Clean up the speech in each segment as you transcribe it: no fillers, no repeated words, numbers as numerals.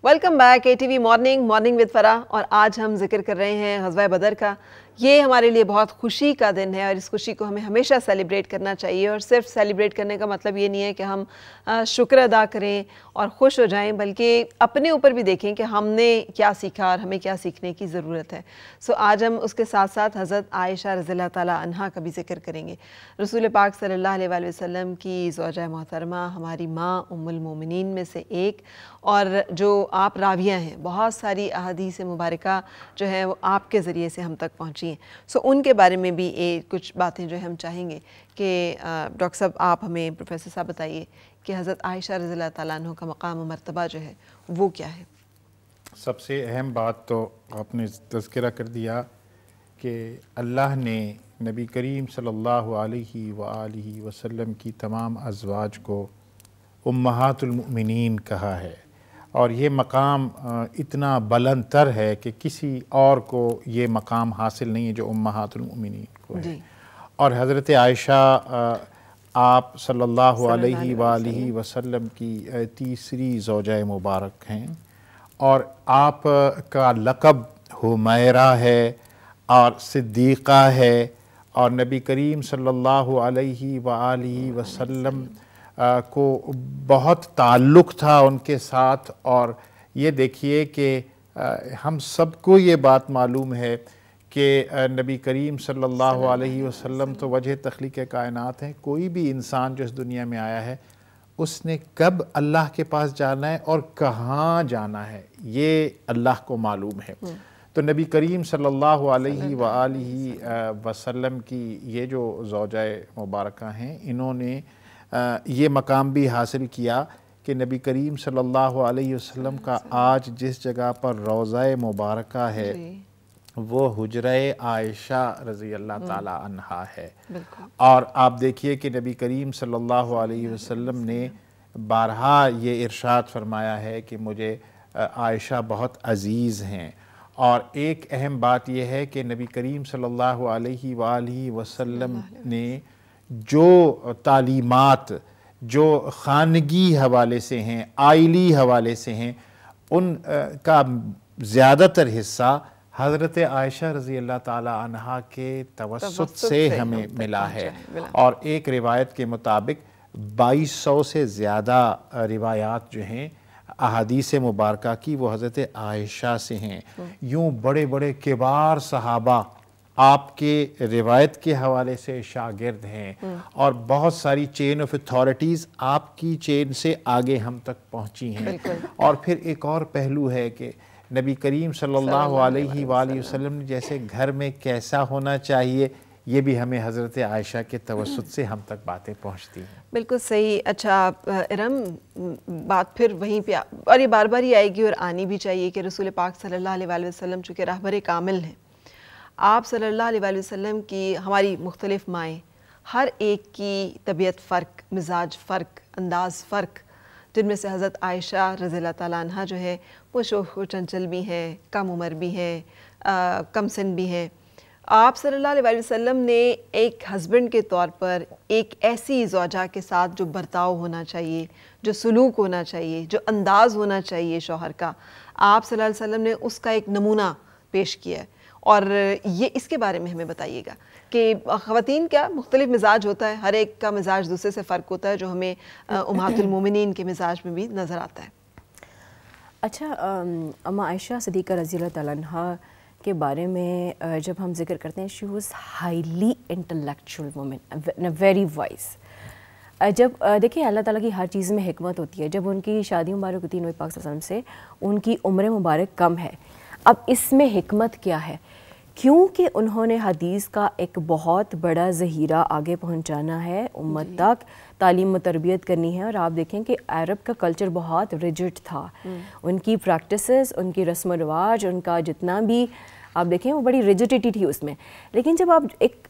Welcome back ATV morning with Farah, اور آج ہم ذکر کر رہے ہیں غزوہ بدر کا۔ یہ ہمارے لیے بہت خوشی کا دن ہے اور اس خوشی کو ہمیں ہمیشہ سیلیبریٹ کرنا چاہیے، اور صرف سیلیبریٹ کرنے کا مطلب یہ نہیں ہے کہ ہم شکر ادا کریں اور خوش ہو جائیں، بلکہ اپنے اوپر بھی دیکھیں کہ ہم نے کیا سیکھا اور ہمیں کیا سیکھنے کی ضرورت ہے۔ آج ہم اس کے ساتھ ساتھ حضرت عائشہ رضی اللہ تعالیٰ عنہا کا بھی ذکر کریں گے۔ رسول پاک صلی اللہ علیہ وآلہ وسلم کی زوجہ محترمہ، ہماری ماں ام المومنین میں سے ایک، اور جو آپ راویہ ہیں، بہت ساری احادیث مبارکہ جو ہے وہ آپ کے ذریعے سے ہم تک پہنچی ہیں۔ ان کے بارے میں بھی کچھ باتیں جو ہم چاہیں گے کہ ڈاکٹر صاحب آپ ہمیں، پروفیسر صاحب بتائیے کہ حضرت عائشہ رضی اللہ تعالیٰ عنہ کا مقام و مرتبہ جو ہے وہ کیا ہے؟ سب سے اہم بات تو آپ نے تذکرہ کر دیا کہ اللہ نے نبی کریم صلی اللہ علیہ وآلہ وسلم کی تمام ازواج کو امہات المؤمنین کہا ہے، اور یہ مقام اتنا بلند تر ہے کہ کسی اور کو یہ مقام حاصل نہیں ہے جو امہات المؤمنین کو ہے۔ اور حضرت عائشہ آپ صلی اللہ علیہ وآلہ وسلم کی تیسری زوجہ مبارک ہیں، اور آپ کا لقب حمیرہ ہے اور صدیقہ ہے، اور نبی کریم صلی اللہ علیہ وآلہ وسلم کو بہت تعلق تھا ان کے ساتھ۔ اور یہ دیکھیے کہ ہم سب کو یہ بات معلوم ہے کہ نبی کریم صلی اللہ علیہ وسلم تو وجہ تخلیق کائنات ہیں۔ کوئی بھی انسان جو اس دنیا میں آیا ہے، اس نے کب اللہ کے پاس جانا ہے اور کہاں جانا ہے، یہ اللہ کو معلوم ہے۔ تو نبی کریم صلی اللہ علیہ وآلہ وسلم کی یہ جو زوجہ مبارکہ ہیں، انہوں نے یہ مقام بھی حاصل کیا کہ نبی کریم صلی اللہ علیہ وسلم کا آج جس جگہ پر روضہ مبارکہ ہے وہ حجرہ عائشہ رضی اللہ تعالی عنہا ہے۔ اور آپ دیکھیے کہ نبی کریم صلی اللہ علیہ وسلم نے بارہا یہ ارشاد فرمایا ہے کہ مجھے عائشہ بہت عزیز ہیں۔ اور ایک اہم بات یہ ہے کہ نبی کریم صلی اللہ علیہ وآلہ وسلم نے جو تعلیمات جو خانگی حوالے سے ہیں، آئلی حوالے سے ہیں، ان کا زیادہ تر حصہ حضرت عائشہ رضی اللہ تعالی عنہا کے توسط سے ہمیں ملا ہے۔ اور ایک روایت کے مطابق 2200 سے زیادہ روایات جو ہیں احادیث مبارکہ کی وہ حضرت عائشہ سے ہیں۔ یوں بڑے بڑے کبار صحابہ آپ کے روایت کے حوالے سے شاگرد ہیں، اور بہت ساری چین آف اتھارٹیز آپ کی چین سے آگے ہم تک پہنچی ہیں۔ اور پھر ایک اور پہلو ہے کہ نبی کریم صلی اللہ علیہ وآلہ وسلم نے جیسے گھر میں کیسا ہونا چاہیے، یہ بھی ہمیں حضرت عائشہ کے توسط سے ہم تک باتیں پہنچتی ہیں۔ بالکل صحیح۔ اچھا ارم، بات پھر وہیں پہ اور یہ بار بار ہی آئے گی اور آنی بھی چاہیے کہ رسول پاک صلی اللہ علیہ وآلہ وسلم چونکہ راہبر کامل ہیں، آپ صلی اللہ علیہ وآلہ وسلم کی ہماری مختلف مائیں، ہر ایک کی طبیعت فرق، مزاج فرق، انداز فرق، جن میں سے حضرت عائشہ رضی اللہ تعالیٰ عنہ جو ہے وہ شوخ و چنچل بھی ہیں، کم عمر بھی ہیں، کم سن بھی ہیں۔ آپ صلی اللہ علیہ وآلہ وسلم نے ایک ہسبینڈ کے طور پر ایک ایسی زوجہ کے ساتھ جو برتاؤ ہونا چاہیے، جو سلوک ہونا چاہیے، جو انداز ہونا چاہیے شوہر کا، آپ صلی اللہ علیہ وسلم نے اس کا ایک نمونہ پیش کیا ہے۔ اور یہ اس کے بارے میں ہمیں بتائیے گا کہ خواتین کا مختلف مزاج ہوتا ہے، ہر ایک کا مزاج دوسرے سے فرق ہوتا ہے، جو ہمیں امہات المومنین کے مزاج میں بھی نظر آتا ہے۔ اچھا، اما عائشہ صدیقہ رضی اللہ تعالیٰ عنہا کے بارے میں جب ہم ذکر کرتے ہیں، she was highly intellectual woman, very wise. جب دیکھیں اللہ تعالیٰ کی ہر چیز میں حکمت ہوتی ہے۔ جب ان کی شادی مبارک ہوتی ہے نبی پاک صلی اللہ علیہ وسلم سے، ان کی عمر مبارک کم ہے۔ اب اس میں حکمت کیا ہے؟ کیونکہ انہوں نے حدیث کا ایک بہت بڑا ذخیرہ آگے پہنچانا ہے امت تک، تعلیم و تربیت کرنی ہے۔ اور آپ دیکھیں کہ عرب کا کلچر بہت ریجڈ تھا، ان کی پریکٹسز، ان کی رسم و رواج، ان کا جتنا بھی آپ دیکھیں وہ بڑی ریجڈیٹی تھی اس میں۔ لیکن جب آپ ایک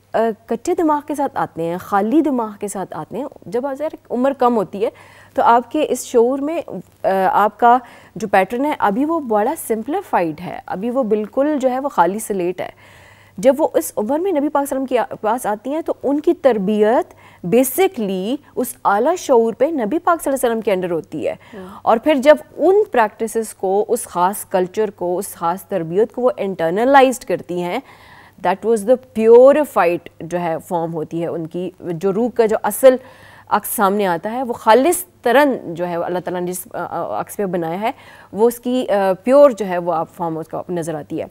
کچے دماغ کے ساتھ آتے ہیں، خالی دماغ کے ساتھ آتے ہیں، جب عمر کم ہوتی ہے تو آپ کے اس شعور میں آپ کا جو پیٹرن ہے ابھی وہ بڑا سمپلیفائڈ ہے، ابھی وہ بالکل جو ہے وہ خالی سلیٹ ہے۔ جب وہ اس عمر میں نبی پاک صلی اللہ علیہ وسلم کے پاس آتی ہیں تو ان کی تربیت بیسکلی اس اعلیٰ شعور پہ نبی پاک صلی اللہ علیہ وسلم کے انڈر ہوتی ہے. اور پھر جب ان پریکٹسز کو, اس خاص کلچر کو, اس خاص تربیت کو وہ انٹرنلائزڈ کرتی ہیں, دیٹ واز دا پیوریفائڈ جو ہے فارم ہوتی ہے ان کی, جو روح کا جو اصل عکس سامنے آتا ہے, وہ خالص ترن جو ہے اللہ تعالیٰ نے جس عکس پہ بنایا ہے وہ اس کی پیور جو ہے وہ آپ فارم اس کا نظر آتی ہے.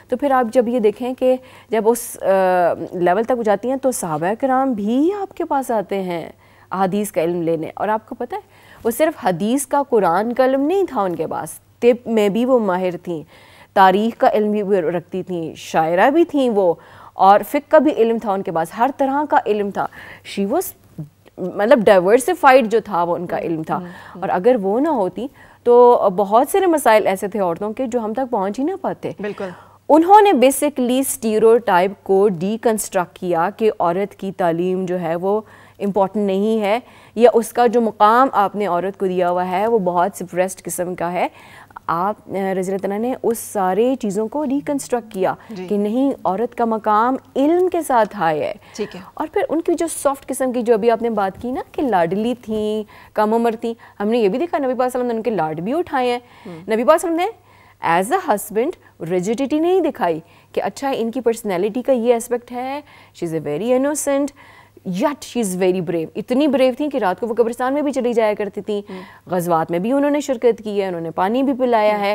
تو پھر آپ جب یہ دیکھیں کہ جب اس لیول تک جاتی ہیں تو صحابہ کرام بھی آپ کے پاس آتے ہیں حدیث کا علم لینے, اور آپ کو پتہ ہے وہ صرف حدیث کا, قرآن کا علم نہیں تھا ان کے پاس, طب میں بھی وہ ماہر تھیں, تاریخ کا علم بھی رکھتی تھیں, شاعرہ بھی تھیں وہ, اور فقہ کا بھی علم تھا ان کے پاس, ہر طرح کا علم تھا. شی واز مطلب ڈائیورسفائڈ جو تھا وہ ان کا علم تھا. اور اگر وہ نہ ہوتی تو بہت سارے مسائل ایسے تھے عورتوں کے جو ہم تک پہنچ ہی نہ پاتے. بالکل. انہوں نے بیسکلی اسٹیریوٹائپ کو ڈی کنسٹرکٹ کیا کہ عورت کی تعلیم جو ہے وہ امپورٹنٹ نہیں ہے, یا اس کا جو مقام آپ نے عورت کو دیا ہوا ہے وہ بہت سپریسڈ قسم کا ہے. آپ رضی اللہ تعالیٰ نے اس سارے چیزوں کو ریکنسٹرکٹ کیا کہ نہیں, عورت کا مقام علم کے ساتھ ہائی ہے. ٹھیک ہے. اور پھر ان کی جو سافٹ قسم کی, جو ابھی آپ نے بات کی نا کہ لاڈلی تھیں, کم عمر تھیں, ہم نے یہ بھی دیکھا نبی پاک صلی اللہ علیہ وسلم نے ان کے لاڈ بھی اٹھائے ہیں. نبی پاک صلی اللہ علیہ وسلم نے ایز اے ہسبینڈ ریجیڈیٹی نہیں دکھائی کہ اچھا ان کی پرسنالٹی کا یہ اسپیکٹ ہے, she is a very innocent, yet she is very brave. اتنی بریو تھیں کہ رات کو وہ قبرستان میں بھی چلی جایا کرتی تھیں, غزوات میں بھی انہوں نے شرکت کی ہے, انہوں نے پانی بھی پلایا ہے.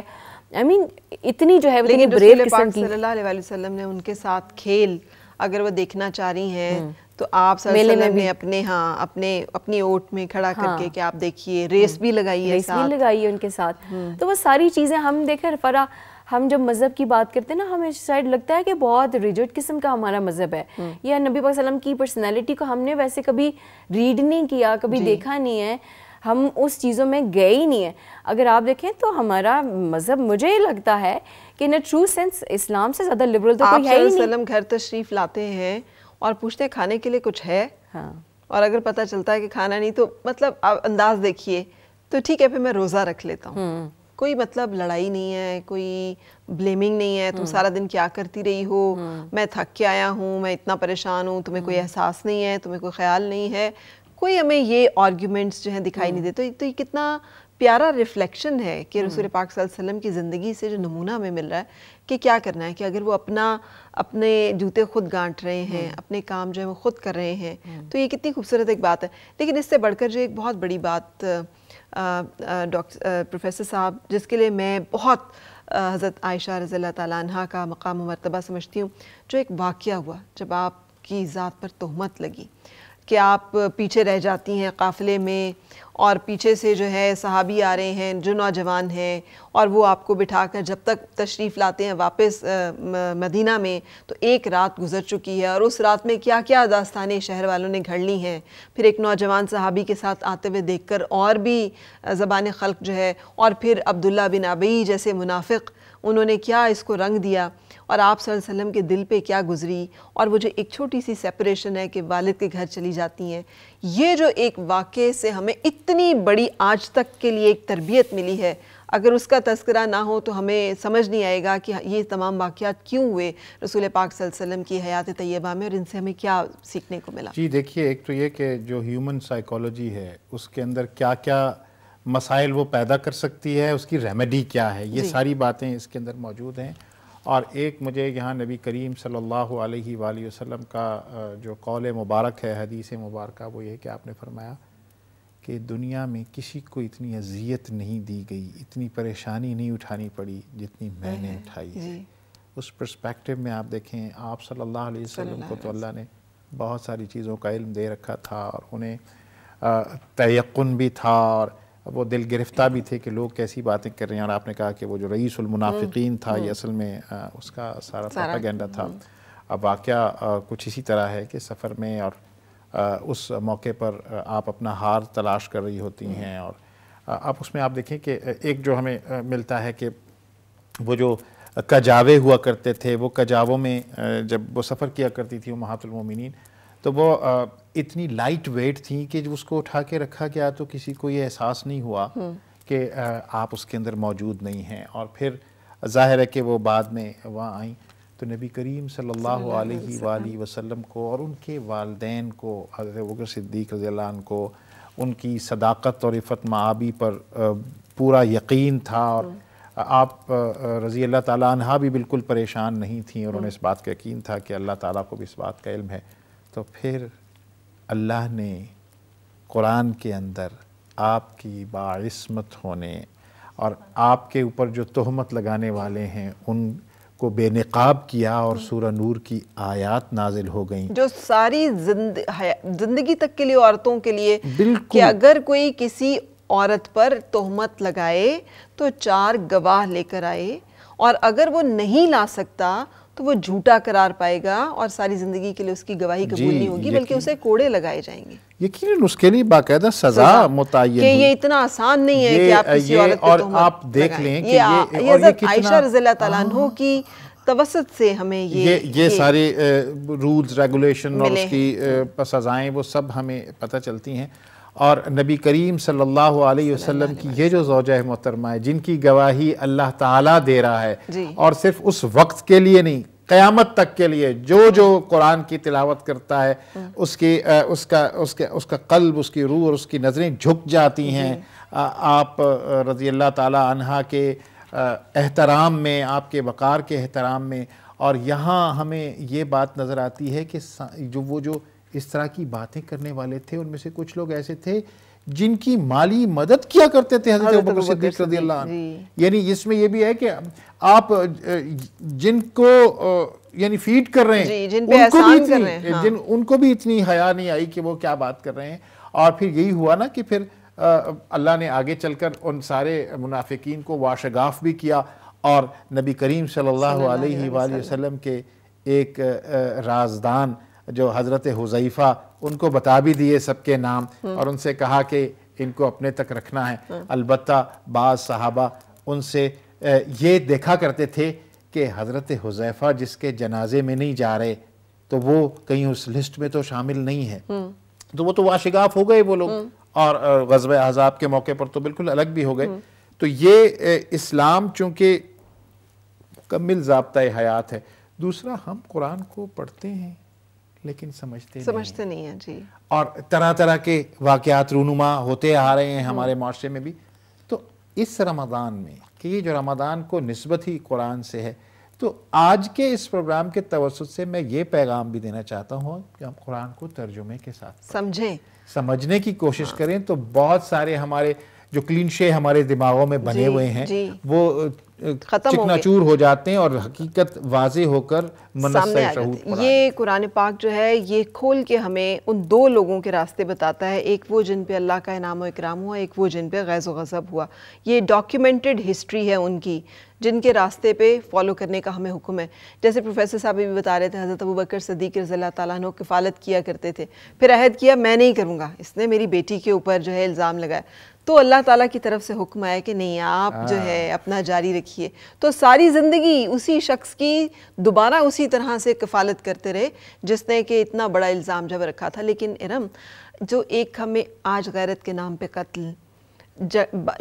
آئی مین اتنی جو ہے اتنی بریو قسم کی. صلی اللہ علیہ وسلم نے ان کے ساتھ کھیل اگر وہ دیکھنا چاہ رہی ہیں تو آپ صلی اللہ علیہ وسلم نے اپنی اوٹ میں کھڑا کر کے کہ آپ دیکھیے ریس بھی لگائی ہے, ریس بھی لگائی ہے ان کے ساتھ. تو وہ ساری چیزیں ہم دیکھیں فرا, ہم جب مذہب کی بات کرتے ہیں نا, ہمیں شاید لگتا ہے کہ بہت ریجڈ قسم کا ہمارا مذہب ہے, یا نبی پاک صلی اللہ علیہ وسلم کی پرسنالٹی کو ہم نے ویسے کبھی ریڈ نہیں کیا, کبھی دیکھا نہیں ہے, ہم اس چیزوں میں گئے ہی نہیں ہیں. اگر آپ دیکھیں تو ہمارا مذہب مجھے لگتا ہے کہ ان اے ٹرو سینس اسلام سے زیادہ لبرل تو کوئی ہے ہی نہیں. آپ صلی اللہ علیہ وسلم گھر تشریف لاتے ہیں اور پوچھتے ہیں کھانے کے لیے کچھ ہے, اور اگر پتہ چلتا ہے کہ کھانا نہیں تو مطلب آپ انداز دیکھیے تو ٹھیک ہے پھر میں روزہ رکھ لیتا ہوں. کوئی مطلب لڑائی نہیں ہے, کوئی بلیمنگ نہیں ہے, تم سارا دن کیا کرتی رہی ہو, میں تھک کے آیا ہوں, میں اتنا پریشان ہوں, تمہیں کوئی احساس نہیں ہے, تمہیں کوئی خیال نہیں ہے. کوئی ہمیں یہ آرگیومنٹس جو ہیں دکھائی نہیں دیتے. تو یہ کتنا پیارا ریفلیکشن ہے کہ رسول پاک صلی اللہ علیہ وسلم کی زندگی سے جو نمونہ ہمیں مل رہا ہے کہ کیا کرنا ہے, کہ اگر وہ اپنے جوتے خود گانٹ رہے ہیں, اپنے کام جو ہے وہ خود کر رہے ہیں, تو یہ کتنی خوبصورت ایک بات ہے. لیکن اس سے بڑھ کر جو ایک بہت بڑی بات پروفیسر صاحب, جس کے لیے میں بہت حضرت عائشہ رضی اللہ تعالیٰ عنہ کا مقام و مرتبہ سمجھتی ہوں, جو ایک واقعہ ہوا جب آپ کی ذات پر تہمت لگی کہ آپ پیچھے رہ جاتی ہیں قافلے میں, اور پیچھے سے جو ہے صحابی آ رہے ہیں جو نوجوان ہیں, اور وہ آپ کو بٹھا کر جب تک تشریف لاتے ہیں واپس مدینہ میں تو ایک رات گزر چکی ہے, اور اس رات میں کیا کیا داستانیں شہر والوں نے گھڑ لی ہیں. پھر ایک نوجوان صحابی کے ساتھ آتے ہوئے دیکھ کر اور بھی زبان خلق جو ہے, اور پھر عبداللہ بن ابی جیسے منافق, انہوں نے کیا اس کو رنگ دیا, اور آپ صلی اللہ علیہ وسلم کے دل پہ کیا گزری, اور وہ جو ایک چھوٹی سی سیپریشن ہے کہ والد کے گھر چلی جاتی ہیں. یہ جو ایک واقعے سے ہمیں اتنی بڑی آج تک کے لیے ایک تربیت ملی ہے, اگر اس کا تذکرہ نہ ہو تو ہمیں سمجھ نہیں آئے گا کہ یہ تمام واقعات کیوں ہوئے رسول پاک صلی اللہ علیہ وسلم کی حیات طیبہ میں, اور ان سے ہمیں کیا سیکھنے کو ملا. جی دیکھیے, ایک تو یہ کہ جو ہیومن سائیکالوجی ہے اس کے اندر کیا کیا مسائل وہ پیدا کر سکتی ہے, اس کی ریمیڈی کیا ہے, یہ ساری باتیں اس کے اندر موجود ہیں. اور ایک مجھے یہاں نبی کریم صلی اللہ علیہ وآلہ وسلم کا جو قول مبارک ہے, حدیث مبارکہ, وہ یہ کہ آپ نے فرمایا کہ دنیا میں کسی کو اتنی اذیت نہیں دی گئی, اتنی پریشانی نہیں اٹھانی پڑی جتنی میں نے اٹھائی ہے. اس پرسپیکٹو میں آپ دیکھیں, آپ صلی اللہ علیہ وسلم کو تو اللہ نے بہت ساری چیزوں کا علم دے رکھا تھا, اور انہیں تیقن بھی تھا, اور وہ دل گرفتہ بھی تھے کہ لوگ کیسی باتیں کر رہے ہیں. اور آپ نے کہا کہ وہ جو رئیس المنافقین تھا, یہ اصل میں اس کا سارا پروپیگنڈا تھا. اب واقعہ کچھ اسی طرح ہے کہ سفر میں اور اس موقع پر آپ اپنا ہار تلاش کر رہی ہوتی ہیں, اور اب اس میں آپ دیکھیں کہ ایک جو ہمیں ملتا ہے کہ وہ جو کجاوے ہوا کرتے تھے, وہ کجاووں میں جب وہ سفر کیا کرتی تھی امہات المومنین, تو وہ اتنی لائٹ ویٹ تھیں کہ جب اس کو اٹھا کے رکھا گیا تو کسی کو یہ احساس نہیں ہوا کہ آپ اس کے اندر موجود نہیں ہیں. اور پھر ظاہر ہے کہ وہ بعد میں وہاں آئیں. تو نبی کریم صلی اللہ علیہ وآلہ وسلم کو اور ان کے والدین کو، حضرت ابوبکر صدیق رضی اللہ عنہ کو ان کی صداقت اور عفت معابی پر پورا یقین تھا، اور آپ رضی اللہ تعالیٰ عنہ بھی بالکل پریشان نہیں تھیں، اور انہیں اس بات کا یقین تھا کہ اللہ تعالیٰ کو بھی اس بات کا علم ہے. تو پھر اللہ نے قرآن کے اندر آپ کی باعصمت ہونے اور آپ کے اوپر جو تہمت لگانے والے ہیں ان کو بے نقاب کیا، اور سورہ نور کی آیات نازل ہو گئیں جو ساری زندگی تک کے لیے عورتوں کے لیے بالکل کہ اگر کوئی کسی عورت پر تہمت لگائے تو 4 گواہ لے کر آئے، اور اگر وہ نہیں لا سکتا تو وہ جھوٹا قرار پائے گا اور ساری زندگی کے لیے اس کی گواہی قبول نہیں ہوگی، بلکہ اسے کوڑے لگائے جائیں گے. یقیناً اس کے لیے باقاعدہ سزا متعین کہ یہ اتنا آسان نہیں ہے کہ آپ کسی عورت پر تہمت آپ دیکھ لیں کہ یہ حضرت عائشہ رضی اللہ تعالیٰ عنہ کی توسط سے ہمیں یہ سارے رولز ریگولیشن اور اس کی سزائیں وہ سب ہمیں پتہ چلتی ہیں. اور نبی کریم صلی اللہ علیہ وسلم کی یہ جو زوجہ محترمہ ہے جن کی گواہی اللہ تعالیٰ دے رہا ہے، اور صرف اس وقت کے لیے نہیں، قیامت تک کے لیے جو قرآن کی تلاوت کرتا ہے اس کا قلب، اس کی روح اور اس کی نظریں جھک جاتی ہیں آپ رضی اللہ تعالیٰ عنہ کے احترام میں، آپ کے وقار کے احترام میں. اور یہاں ہمیں یہ بات نظر آتی ہے کہ جو اس طرح کی باتیں کرنے والے تھے ان میں سے کچھ لوگ ایسے تھے جن کی مالی مدد کیا کرتے تھے حضرت ابوبکر صدیق رضی اللہ عنہ. یعنی اس میں یہ بھی ہے کہ آپ جن کو یعنی فیڈ کر رہے ہیں ان کو بھی اتنی حیا نہیں آئی کہ وہ کیا بات کر رہے ہیں. اور پھر یہی ہوا نا کہ پھر اللہ نے آگے چل کر ان سارے منافقین کو واشگاف بھی کیا، اور نبی کریم صلی اللہ علیہ وآلہ وسلم کے ایک رازدان جو حضرت حذیفہ، ان کو بتا بھی دیے سب کے نام، اور ان سے کہا کہ ان کو اپنے تک رکھنا ہے. البتہ بعض صحابہ ان سے یہ دیکھا کرتے تھے کہ حضرت حذیفہ جس کے جنازے میں نہیں جا رہے تو وہ کہیں اس لسٹ میں تو شامل نہیں ہے، تو وہ تو واشگاف ہو گئے وہ لوگ، اور غزوہ احزاب کے موقع پر تو بالکل الگ بھی ہو گئے. تو یہ اسلام چونکہ مکمل ضابطۂ حیات ہے. دوسرا، ہم قرآن کو پڑھتے ہیں لیکن سمجھتے نہیں ہیں جی، اور طرح طرح کے واقعات رونما ہوتے آ رہے ہیں ہمارے معاشرے میں بھی. تو اس رمضان میں کہ یہ جو رمضان کو نسبت ہی قرآن سے ہے، تو آج کے اس پروگرام کے توسط سے میں یہ پیغام بھی دینا چاہتا ہوں کہ ہم قرآن کو ترجمے کے ساتھ سمجھنے کی کوشش کریں. تو بہت سارے ہمارے جو کلینشے ہمارے دماغوں میں بنے ہوئے ہیں وہ چکنا چور ہو جاتے ہیں اور حقیقت واضح ہو کر سامنے آ جاتی ہے. یہ قرآن پاک جو ہے یہ کھول کے ہمیں ان 2 لوگوں کے راستے بتاتا ہے، ایک وہ جن پہ اللہ کا انعام و اکرام ہوا، ایک وہ جن پہ غیظ و غضب ہوا. یہ ڈاکیومنٹڈ ہسٹری ہے ان کی، جن کے راستے پہ فالو کرنے کا ہمیں حکم ہے. جیسے پروفیسر صاحب بھی بتا رہے تھے، حضرت ابوبکر صدیق رضی اللہ تعالیٰ عنہ کفالت کیا کرتے تھے، پھر عہد کیا میں نہیں کروں گا، اس نے میری بیٹی کے اوپر جو ہے الزام لگایا، تو اللہ تعالیٰ کی طرف سے حکم آیا کہ نہیں، آپ جو ہے اپنا جاری رکھیے. تو ساری زندگی اسی شخص کی دوبارہ اسی طرح سے کفالت کرتے رہے جس نے کہ اتنا بڑا الزام جب رکھا تھا. لیکن ارم، جو ایک ہمیں آج غیرت کے نام پہ قتل،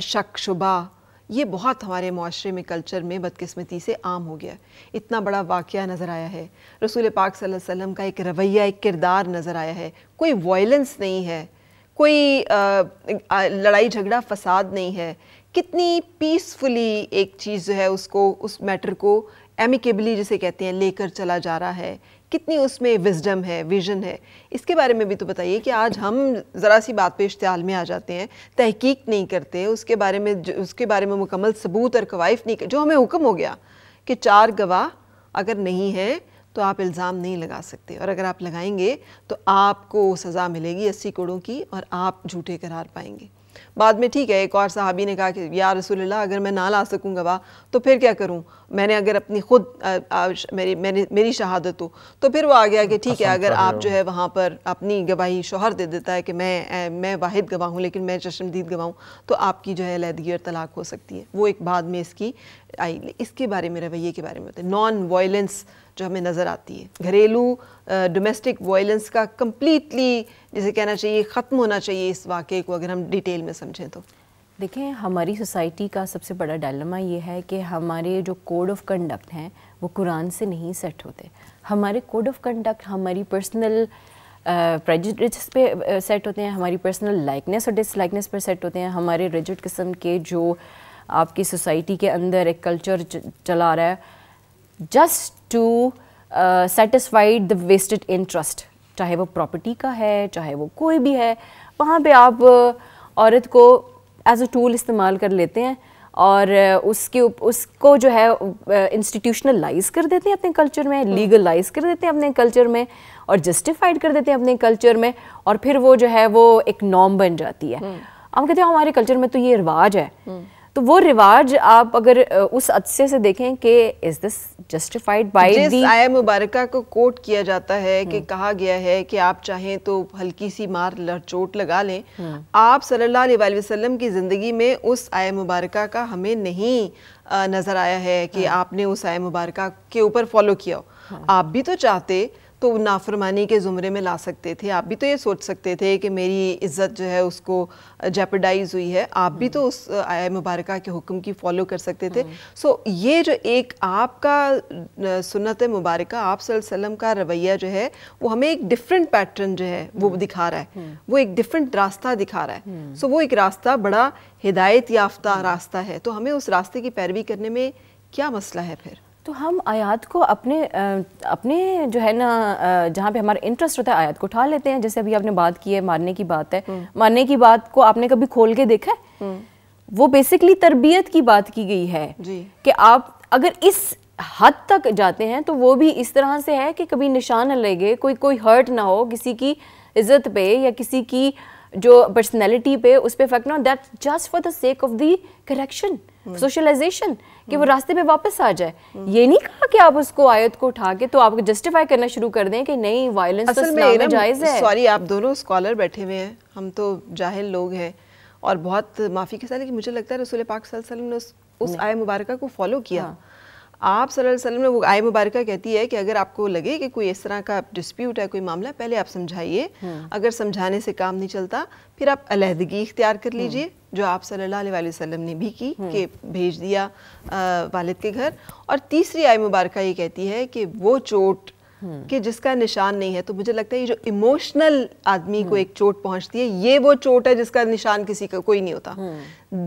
شک شبہ، یہ بہت ہمارے معاشرے میں، کلچر میں بدقسمتی سے عام ہو گیا. اتنا بڑا واقعہ نظر آیا ہے، رسول پاک صلی اللہ علیہ وسلم کا ایک رویہ، ایک کردار نظر آیا ہے. کوئی وائلنس نہیں ہے، کوئی لڑائی جھگڑا فساد نہیں ہے. کتنی پیسفلی ایک چیز جو ہے اس میٹر کو ایمیکیبلی جسے کہتے ہیں لے کر چلا جا رہا ہے. کتنی اس میں وزڈم ہے، ویژن ہے. اس کے بارے میں بھی تو بتائیے کہ آج ہم ذرا سی بات پہ اشتعال میں آ جاتے ہیں، تحقیق نہیں کرتے اس کے بارے میں مکمل ثبوت اور کوائف نہیں، جو ہمیں حکم ہو گیا کہ 4 گواہ اگر نہیں ہیں تو آپ الزام نہیں لگا سکتے، اور اگر آپ لگائیں گے تو آپ کو سزا ملے گی 80 کوڑوں کی، اور آپ جھوٹے قرار پائیں گے. بعد میں ٹھیک ہے، ایک اور صحابی نے کہا کہ یا رسول اللہ اگر میں نہ لا سکوں گواہ تو پھر کیا کروں، میں نے اگر اپنی خود میری شہادت ہو، تو پھر وہ آ گیا کہ ٹھیک ہے اگر آپ جو ہے وہاں پر اپنی گواہی، شوہر دے دیتا ہے کہ میں واحد گواہ ہوں لیکن میں چشمدید گواہ ہوں، تو آپ کی جو ہے علیحدگی اور طلاق ہو سکتی ہے. وہ ایک بعد میں اس کی آئی. اس کے بارے میں، رویے کے بارے میں بتائیں. نان وائلنس جو ہمیں نظر آتی ہے، گھریلو ڈومیسٹک وائلنس کا کمپلیٹلی جسے کہنا چاہیے ختم ہونا چاہیے اس واقعے کو اگر ہم ڈیٹیل میں سمجھیں تو. دیکھیں ہماری سوسائٹی کا سب سے بڑا ڈائلما یہ ہے کہ ہمارے جو کوڈ آف کنڈکٹ ہیں وہ قرآن سے نہیں سیٹ ہوتے. ہمارے کوڈ آف کنڈکٹ ہماری پرسنل پریجڈس پہ سیٹ ہوتے ہیں, ہماری پرسنل لائکنیس اور ڈس لائکنیس پر سیٹ ہوتے ہیں, ہمارے ریجڈ قسم کے جو آپ کی سوسائٹی کے اندر ایک کلچر چلا آ رہا ہے just to satisfied the vested interest, چاہے وہ پراپرٹی کا ہے چاہے وہ کوئی بھی ہے, وہاں پہ آپ عورت کو ایز اے ٹول استعمال کر لیتے ہیں اور اس کو جو ہے انسٹیٹیوشنلائز کر دیتے ہیں اپنے کلچر میں, لیگلائز کر دیتے ہیں اپنے کلچر میں اور جسٹیفائڈ کر دیتے ہیں اپنے کلچر میں, اور پھر وہ جو ہے وہ ایک نارم بن جاتی ہے. ہم کہتے ہیں ہمارے کلچر میں تو یہ رواج ہے, تو وہ رواج آپ اگر اس عدسے سے دیکھیں کہ از دس جسٹیفائڈ بائی دی, جس آیہ مبارکہ کو کوٹ کیا جاتا ہے کہ کہا گیا ہے کہ آپ چاہیں تو ہلکی سی چوٹ لگا لیں, آپ صلی اللہ علیہ وآلہ وسلم کی زندگی میں اس آیہ مبارکہ کا ہمیں نہیں نظر آیا ہے کہ آپ نے اس آیہ مبارکہ کے اوپر فالو کیا ہو. آپ بھی تو چاہتے تو نافرمانی کے زمرے میں لا سکتے تھے, آپ بھی تو یہ سوچ سکتے تھے کہ میری عزت جو ہے اس کو جیپرڈائز ہوئی ہے, آپ بھی تو اس آیہ مبارکہ کے حکم کی فالو کر سکتے تھے. سو یہ جو ایک آپ کا سنت مبارکہ, آپ صلی اللہ علیہ وسلم کا رویہ جو ہے وہ ہمیں ایک ڈیفرنٹ پیٹرن جو ہے وہ دکھا رہا ہے, وہ ایک ڈیفرنٹ راستہ دکھا رہا ہے. سو وہ ایک راستہ بڑا ہدایت یافتہ راستہ ہے, تو ہمیں اس راستے کی پیروی کرنے میں کیا مسئلہ ہے پھر؟ تو ہم آیات کو اپنے جو ہے نا جہاں پہ ہمارا انٹرسٹ ہوتا ہے آیات کو اٹھا لیتے ہیں. جیسے ابھی آپ نے بات کی ہے مارنے کی بات ہے, مارنے کی بات کو آپ نے کبھی کھول کے دیکھا ہے؟ وہ بیسکلی تربیت کی بات کی گئی ہے کہ آپ اگر اس حد تک جاتے ہیں تو وہ بھی اس طرح سے ہے کہ کبھی نشان نہ لگے, کوئی ہرٹ نہ ہو کسی کی عزت پہ یا کسی کی جو پرسنالٹی پہ, اس پہ افیکٹ نہ ہو, that just for the sake of the correction, socialization, کہ وہ راستے پہ واپس آ جائے. یہ نہیں کہا کہ آپ اس کو آیت کو اٹھا کے تو آپ کو جسٹیفائی کرنا شروع کر دیں کہ نہیں وائلنس تو اسلام میں جائز ہے. سوری, آپ دونوں اسکالر بیٹھے ہوئے ہیں, ہم تو جاہل لوگ ہیں اور بہت معافی کے ساتھ, لیکن مجھے لگتا ہے رسول پاک صلی اللہ علیہ وسلم نے اس آیہ مبارکہ کو فالو کیا. آپ صلی اللہ علیہ وسلم نے وہ آیہ مبارکہ کہتی ہے کہ اگر آپ کو لگے کہ کوئی اس طرح کا ڈسپیوٹ ہے, کوئی معاملہ, پہلے آپ سمجھائیے, اگر سمجھانے سے کام نہیں چلتا پھر آپ علیحدگی اختیار کر لیجئے, جو آپ صلی اللہ علیہ وآلہ وسلم نے بھی کی کہ بھیج دیا والد کے گھر. اور تیسری آیہ مبارکہ یہ کہتی ہے کہ وہ چوٹ کہ جس کا نشان نہیں ہے, تو مجھے لگتا ہے یہ جو ایموشنل آدمی کو ایک چوٹ پہنچتی ہے, یہ وہ چوٹ ہے جس کا نشان کسی کا کوئی نہیں ہوتا.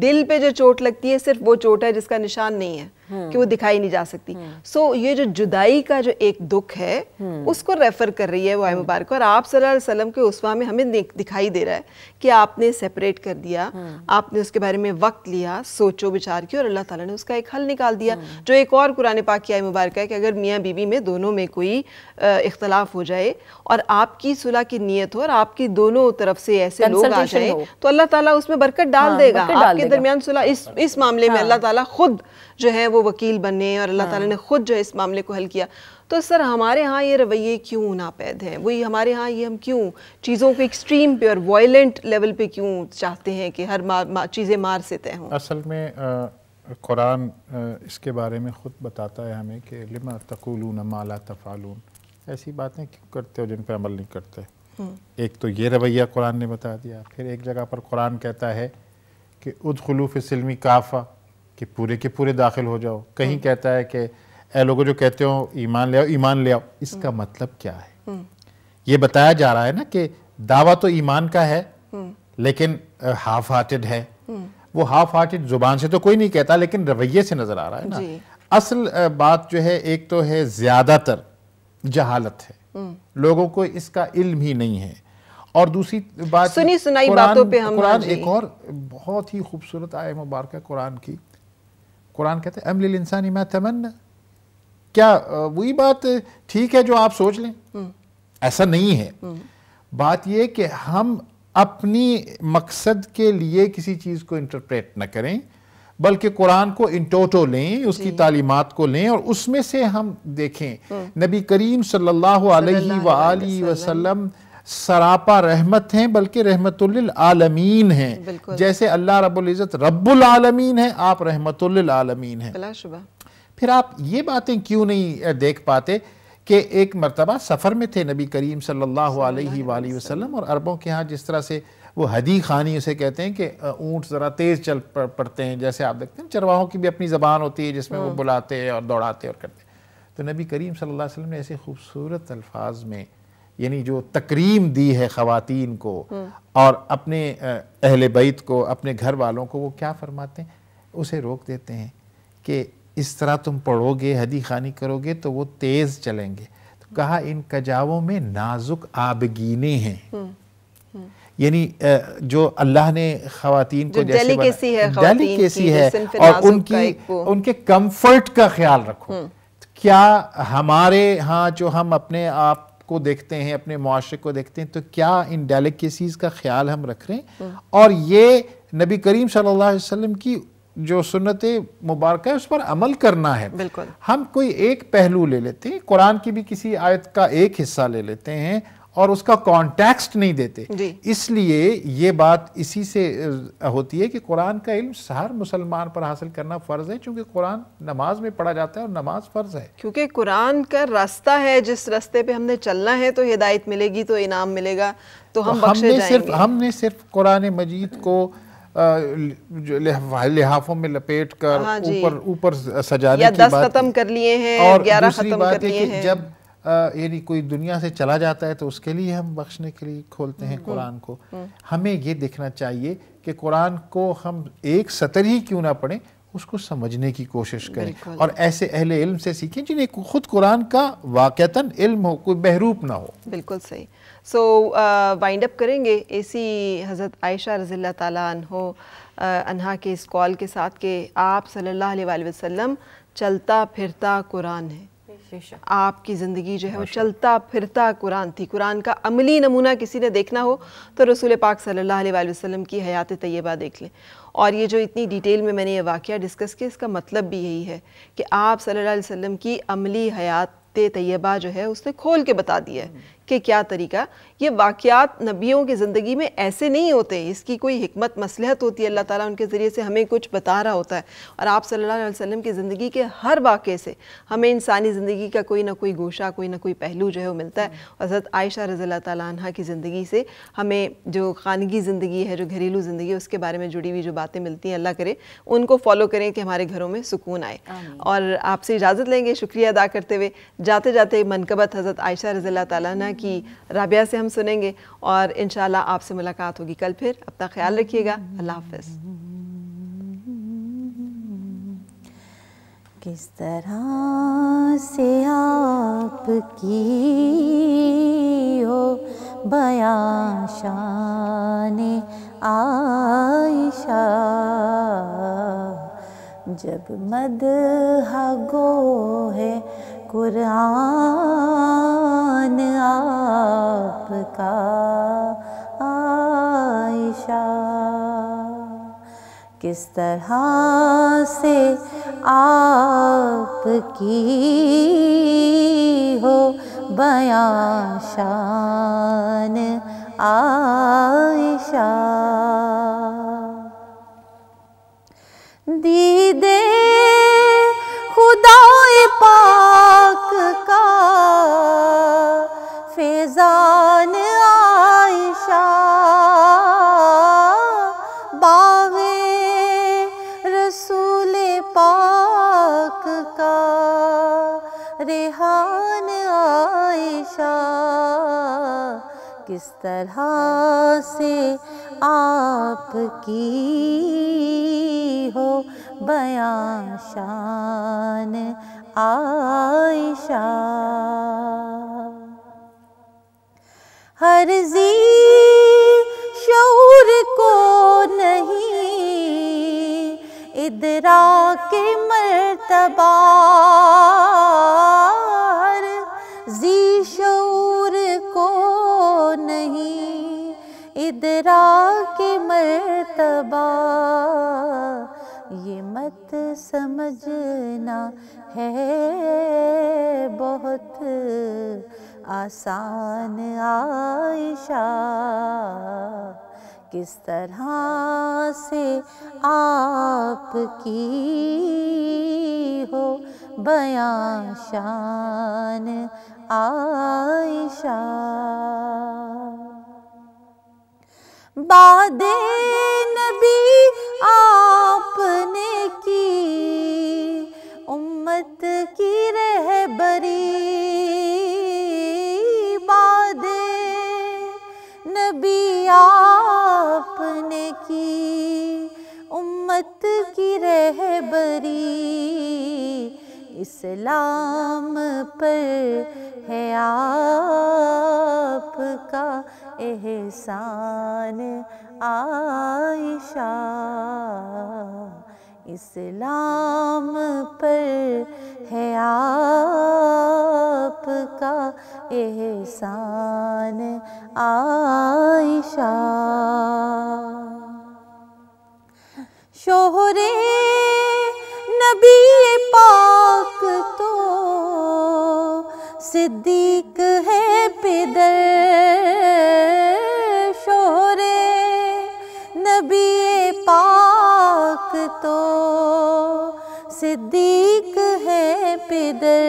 دل پہ جو چوٹ لگتی ہے صرف وہ چوٹ ہے جس کا نشان نہیں ہے, کہ وہ دکھائی نہیں جا سکتی. سو یہ جو جدائی کا جو ایک دکھ ہے اس کو ریفر کر رہی ہے وہ آیہ مبارکہ, اور آپ صلی اللہ علیہ وسلم کے اسوہ میں ہمیں دکھائی دے رہا ہے کہ آپ نے سیپریٹ کر دیا, آپ نے اس کے بارے میں وقت لیا, سوچو بچار کی, اور اللہ تعالیٰ نے اس کا ایک حل نکال دیا, جو ایک اور قرآن پاک کی آیہ مبارکہ ہے کہ اگر میاں بیوی میں دونوں میں کوئی اختلاف ہو جائے اور آپ کی صلح کی نیت ہو اور آپ کی دونوں طرف سے ایسے لوگ آ جائیں تو اللہ تعالیٰ اس میں برکت ڈال دے گا. آپ کے درمیان صلح اس معاملے میں اللہ تعالیٰ خود جو ہے وہ وکیل بنے, اور اللہ تعالیٰ نے خود جو ہے اس معاملے کو حل کیا. تو سر ہمارے ہاں یہ رویے کیوں ناپید ہیں؟ وہی ہمارے ہاں یہ ہم کیوں چیزوں کو ایکسٹریم پہ اور وائلنٹ لیول پہ کیوں چاہتے ہیں کہ ہر چیزیں مار سے طے ہوں؟ اصل میں قرآن اس کے بارے میں خود بتاتا ہے ہمیں کہ لما تقولون ما لا تفعلون, ایسی باتیں کیوں کرتے ہو جن پہ عمل نہیں کرتے. ایک تو یہ رویہ قرآن نے بتا دیا. پھر ایک جگہ پر قرآن کہتا ہے کہ ادخلوا فی السلم کافہ, کہ پورے کے پورے داخل ہو جاؤ. کہیں کہتا ہے کہ اے لوگوں جو کہتے ہو ایمان لے آؤ, ایمان لے آؤ. اس کا مطلب کیا ہے؟ یہ بتایا جا رہا ہے نا کہ دعویٰ تو ایمان کا ہے لیکن ہاف ہارٹڈ ہے. وہ ہاف ہارٹڈ زبان سے تو کوئی نہیں کہتا لیکن رویے سے نظر آ رہا ہے نا. اصل بات جو ہے ایک تو ہے زیادہ تر جہالت ہے, لوگوں کو اس کا علم ہی نہیں ہے, اور دوسری بات سنی سنائی باتوں پہ ہم قرآن ایک اور بہت ہی خوبصورت آیہ مبارکہ قرآن کی. قرآن کہتے ہیں ام للانسان ما تمنى, کیا وہی بات ٹھیک ہے جو آپ سوچ لیں؟ ایسا نہیں ہے. بات یہ کہ ہم اپنی مقصد کے لیے کسی چیز کو انٹرپریٹ نہ کریں بلکہ قرآن کو ان ٹوٹو لیں, اس کی تعلیمات کو لیں اور اس میں سے ہم دیکھیں. نبی کریم صلی اللہ علیہ وآلہ وسلم سراپا رحمت ہیں بلکہ رحمت للعالمین ہیں. جیسے اللہ رب العزت رب العالمین ہیں, آپ رحمت للعالمین ہیں. بلا شبہ. پھر آپ یہ باتیں کیوں نہیں دیکھ پاتے کہ ایک مرتبہ سفر میں تھے نبی کریم صلی اللہ علیہ وآلہ وسلم، اور عربوں کے ہاں جس طرح سے وہ ہدی خانی اسے کہتے ہیں کہ اونٹ ذرا تیز چل پڑتے ہیں، جیسے آپ دیکھتے ہیں چرواہوں کی بھی اپنی زبان ہوتی ہے جس میں وہ بلاتے اور دوڑاتے اور کرتے. تو نبی کریم صلی اللہ علیہ وسلم نے ایسے خوبصورت الفاظ میں یعنی جو تکریم دی ہے خواتین کو اور اپنے اہل بیت کو، اپنے گھر والوں کو، وہ کیا فرماتے ہیں؟ اسے روک دیتے ہیں کہ اس طرح تم پڑھو گے، ہدی خانی کرو گے تو وہ تیز چلیں گے. تو کہا ان کجاووں میں نازک آبگینے ہیں. یعنی جو اللہ نے خواتین کو جیسے ڈیلیکیسی ہے اور ان کے کمفرٹ کا خیال رکھو. کیا ہمارے ہاں جو ہم اپنے آپ کو دیکھتے ہیں، اپنے معاشرے کو دیکھتے ہیں، تو کیا ان ڈیلیکیسیز کا خیال ہم رکھ رہے ہیں؟ اور یہ نبی کریم صلی اللہ علیہ وسلم کی جو سنت مبارکہ ہے اس پر عمل کرنا ہے. بالکل. ہم کوئی ایک پہلو لے لیتے ہیں، قرآن کی بھی کسی آیت کا ایک حصہ لے لیتے ہیں اور اس کا کانٹیکسٹ نہیں دیتے. اس لیے یہ بات اسی سے ہوتی ہے کہ قرآن کا علم ہر مسلمان پر حاصل کرنا فرض ہے، چونکہ قرآن نماز میں پڑھا جاتا ہے اور نماز فرض ہے. کیونکہ قرآن کا راستہ ہے، جس راستے پہ ہم نے چلنا ہے تو ہدایت ملے گی، تو انعام ملے گا، تو ہم بخشے جائیں گے. ہم نے صرف قرآن مجید کو لحافوں میں لپیٹ کر اوپر سجانے کی بات، 10 ختم کر لیے ہیں، 11 ختم کر لیے ہیں. جب یعنی کوئی دنیا سے چلا جاتا ہے تو اس کے لیے ہم بخشنے کے لیے کھولتے ہیں قرآن کو. ہمیں یہ دیکھنا چاہیے کہ قرآن کو ہم ایک سطر ہی کیوں نہ پڑھیں، اس کو سمجھنے کی کوشش کریں اور ایسے اہل علم سے سیکھیں جنہیں خود قرآن کا واقعتاً علم ہو، کوئی بہروپ نہ ہو. بالکل صحیح. سو وائنڈ اپ کریں گے اسی حضرت عائشہ رضی اللہ تعالیٰ عنہا کے اس کال کے ساتھ کہ آپ صلی اللہ علیہ وآلہ وسلم چلتا پھرتا قرآن ہے. آپ کی زندگی جو ہے وہ چلتا پھرتا قرآن تھی. قرآن کا عملی نمونہ کسی نے دیکھنا ہو تو رسول پاک صلی اللہ علیہ وآلہ وسلم کی حیات طیبہ دیکھ لیں. اور یہ جو اتنی ڈیٹیل میں نے یہ واقعہ ڈسکس کیا، اس کا مطلب بھی یہی ہے کہ آپ صلی اللہ علیہ وسلم کی عملی حیات طیبہ جو ہے اس نے کھول کے بتا دیا ہے کہ کیا طریقہ. یہ واقعات نبیوں کی زندگی میں ایسے نہیں ہوتے، اس کی کوئی حکمت مصلحت ہوتی ہے، اللہ تعالیٰ ان کے ذریعے سے ہمیں کچھ بتا رہا ہوتا ہے. اور آپ صلی اللہ علیہ وسلم کی زندگی کے ہر واقعے سے ہمیں انسانی زندگی کا کوئی نہ کوئی گوشہ، کوئی نہ کوئی پہلو جو ہے وہ ملتا ہے. حضرت عائشہ رضی اللہ تعالیٰ عنہ کی زندگی سے ہمیں جو خانگی زندگی ہے، جو گھریلو زندگی ہے، اس کے بارے میں جڑی ہوئی جو باتیں ملتی ہیں، اللہ کرے ان کو فالو کریں کہ ہمارے گھروں میں سکون آئے. اور آپ سے اجازت لیں گے شکریہ ادا کرتے ہوئے. جاتے جاتے منقبت حضرت عائشہ رضی اللہ تعالیٰ عنہ کی رابعہ سے ہم سنیں گے اور انشاءاللہ آپ سے ملاقات ہوگی کل پھر. اپنا خیال رکھیے گا. اللہ حافظ. کس طرح سے آپ کی ہو بیان شان عائشہ، جب مدح گو ہے قرآن آپ کا عائشہ. کس طرح سے آپ کی ہو بیان شان عائشہ، دیدے خدائے پاک کا فیضان عائشہ، باغ رسول پاک کا ریحان عائشہ. کس طرح سے آپ کی ہو بیان شان عائشہ، ہر ذی شعور کو نہیں ادراک مرتبہ، ہر ذی شعور کو نہیں ادراک مرتبہ. یہ مت سمجھنا ہے بہت آسان عائشہ، کس طرح سے آپ کی ہو بیاں شان عائشہ، بعد نبی آپ نے کی امت کی رہبری، بعد نبی آپ نے کی امت کی رہبری، اسلام پر ہے آپ کا احسان عائشہ، اسلام پر ہے آپ کا احسان عائشہ، شوہر نبی پاک تو صدیق ہے پدر، شوہر نبی پاک تو صدیق ہے پدر،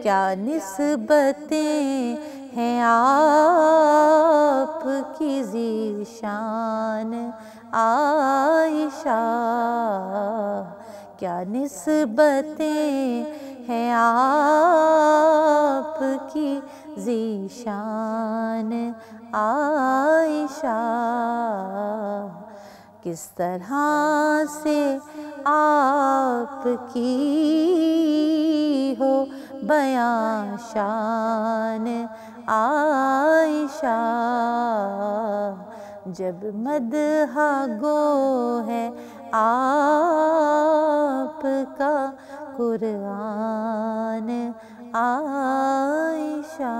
کیا نسبتیں ہیں آپ کی ذیشان عائشہ، کیا نسبتیں ہیں آپ کی ذیشان عائشہ، کس طرح سے آپ کی ہو بیاں شان عائشہ، جب مدح گو ہے آپ کا قرآن عائشہ۔